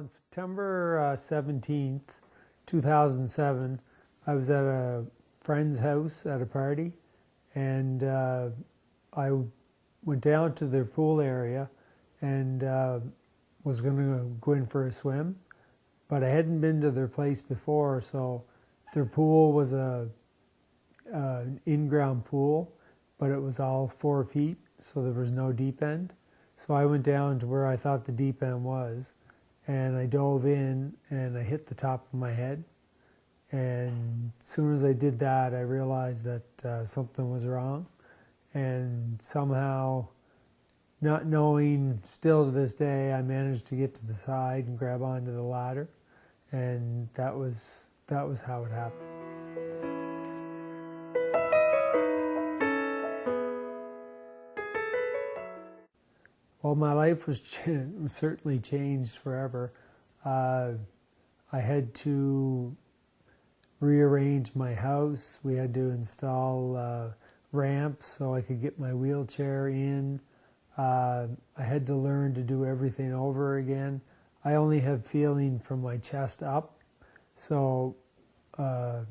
On September 17th, 2007, I was at a friend's house at a party, and I went down to their pool area and was going to go in for a swim, but I hadn't been to their place before, so their pool was an in-ground pool, but it was all 4 feet, so there was no deep end. So I went down to where I thought the deep end was, and I dove in and I hit the top of my head. And as soon as I did that, I realized that something was wrong. And somehow, not knowing, still to this day, I managed to get to the side and grab onto the ladder. And that was how it happened. Well, my life was certainly changed forever. I had to rearrange my house. We had to install ramps so I could get my wheelchair in. I had to learn to do everything over again. I only have feeling from my chest up, so I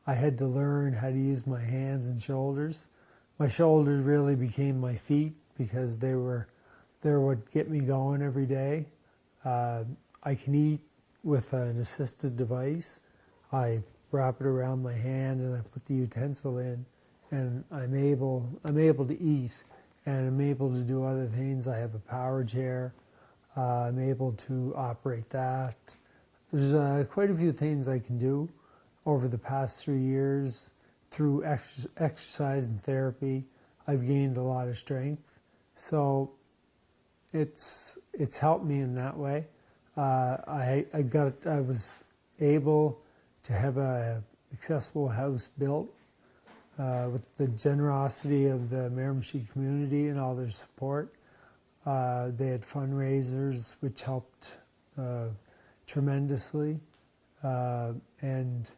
had to learn how to use my hands and shoulders. My shoulders really became my feet because they're what get me going every day. I can eat with an assisted device. I wrap it around my hand and I put the utensil in, and I'm able to eat, and I'm able to do other things. I have a power chair. I'm able to operate that. There's quite a few things I can do over the past 3 years. Through exercise and therapy, I've gained a lot of strength. So it's helped me in that way. I was able to have an accessible house built with the generosity of the Miramichi community and all their support. They had fundraisers which helped tremendously. And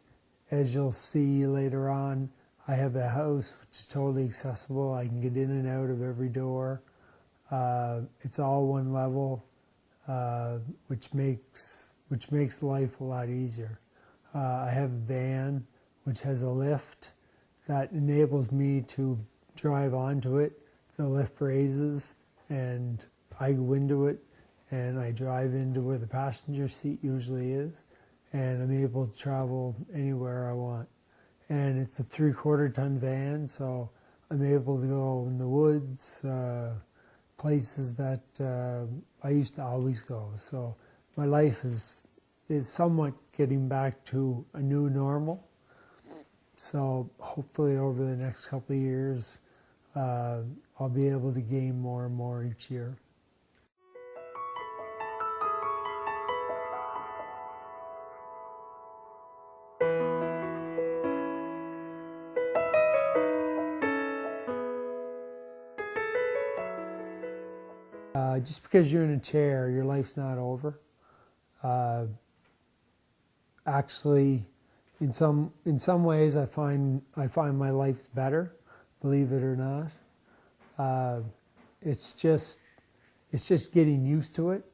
as you'll see later on, I have a house which is totally accessible. I can get in and out of every door. It's all one level, which makes life a lot easier. I have a van which has a lift that enables me to drive onto it. The lift raises and I go into it and I drive into where the passenger seat usually is, and I'm able to travel anywhere I want. And it's a 3/4 ton van, so I'm able to go in the woods, places that I used to always go. So my life is somewhat getting back to a new normal. So hopefully over the next couple of years, I'll be able to gain more and more each year. Just because you're in a chair, your life's not over. Actually, in some ways, I find my life's better, believe it or not. It's just getting used to it,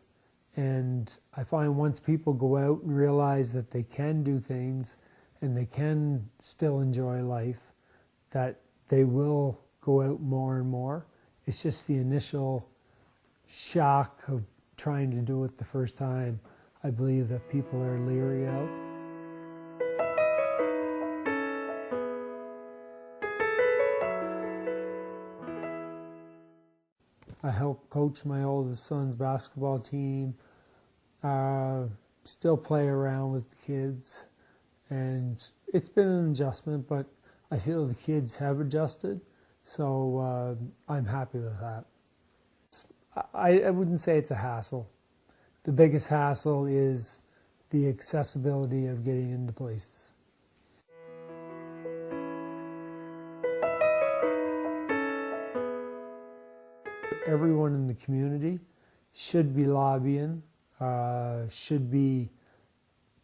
and I find once people go out and realize that they can do things and they can still enjoy life, that they will go out more and more. It's just the initial shock of trying to do it the first time, I believe, that people are leery of. I help coach my oldest son's basketball team, still play around with the kids, and it's been an adjustment, but I feel the kids have adjusted, so I'm happy with that. I wouldn't say it's a hassle. The biggest hassle is the accessibility of getting into places. Everyone in the community should be lobbying, should be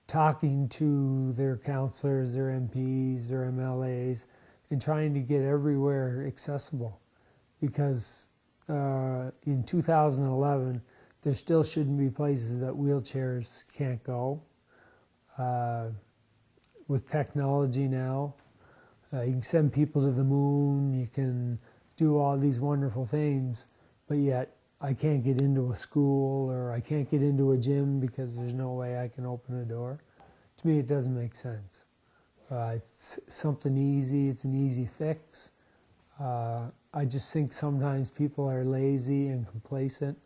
talking to their councillors, their MPs, their MLAs, and trying to get everywhere accessible. Because in 2011, there still shouldn't be places that wheelchairs can't go. With technology now, you can send people to the moon, you can do all these wonderful things, but yet I can't get into a school or I can't get into a gym because there's no way I can open a door. To me, it doesn't make sense. It's something easy, it's an easy fix. I just think sometimes people are lazy and complacent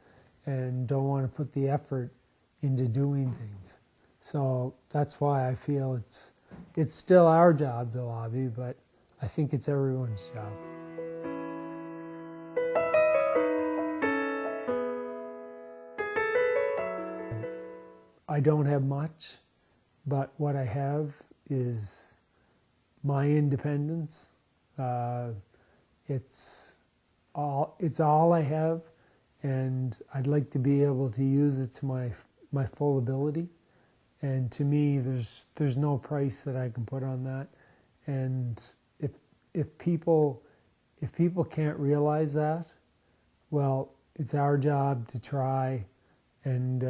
and don't want to put the effort into doing things. So that's why I feel it's still our job to lobby, but I think it's everyone's job. I don't have much, but what I have is my independence. It's all I have, and I'd like to be able to use it to my full ability. And to me, there's no price that I can put on that. And if people can't realize that, well, it's our job to try and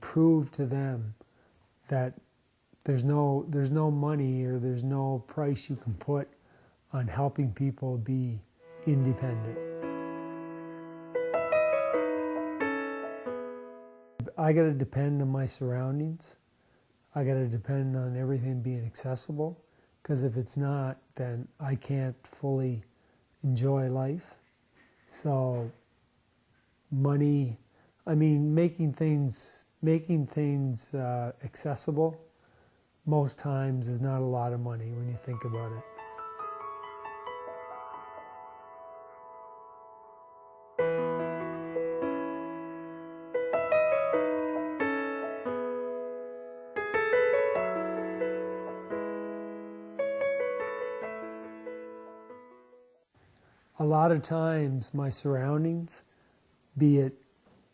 prove to them that there's no money or there's no price you can put on helping people be independent. I got to depend on my surroundings. I got to depend on everything being accessible, because if it's not, then I can't fully enjoy life. So money, I mean, making things accessible most times is not a lot of money when you think about it. A lot of times my surroundings, be it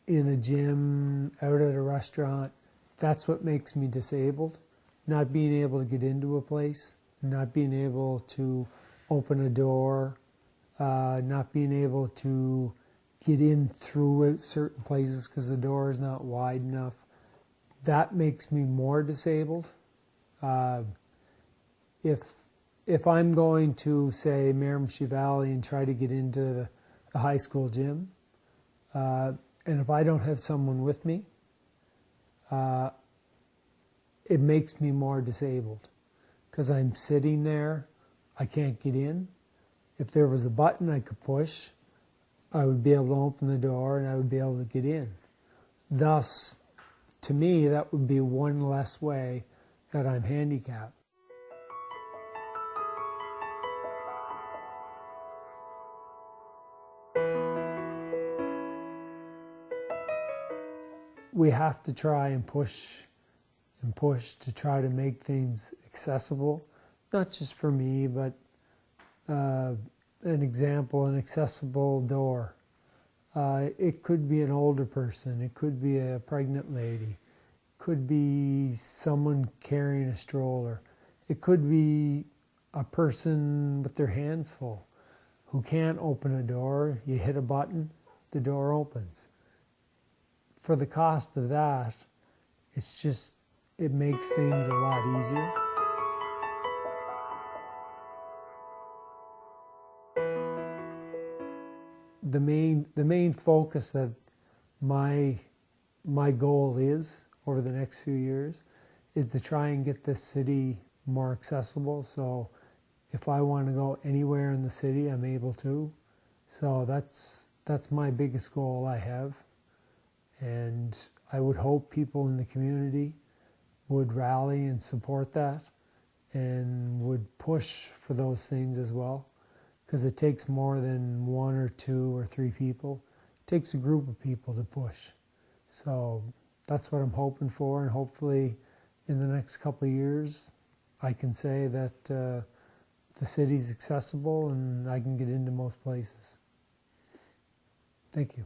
in a gym, out at a restaurant, that's what makes me disabled. Not being able to get into a place, not being able to open a door, not being able to get in through certain places because the door is not wide enough. That makes me more disabled. If I'm going to, say, Miramichi Valley and try to get into the high school gym, and if I don't have someone with me, it makes me more disabled because I'm sitting there, I can't get in. If there was a button I could push, I would be able to open the door and I would be able to get in. Thus, to me, that would be one less way that I'm handicapped. We have to try and push to try to make things accessible, not just for me, but an example, an accessible door. It could be an older person, it could be a pregnant lady, it could be someone carrying a stroller, it could be a person with their hands full who can't open a door. You hit a button, the door opens. For the cost of that, it makes things a lot easier. The main focus that my goal is over the next few years is to try and get this city more accessible. So if I want to go anywhere in the city, I'm able to. So that's my biggest goal I have. And I would hope people in the community would rally and support that and would push for those things as well, because it takes more than one or two or three people. It takes a group of people to push. So that's what I'm hoping for, and hopefully in the next couple of years I can say that the city's accessible and I can get into most places. Thank you.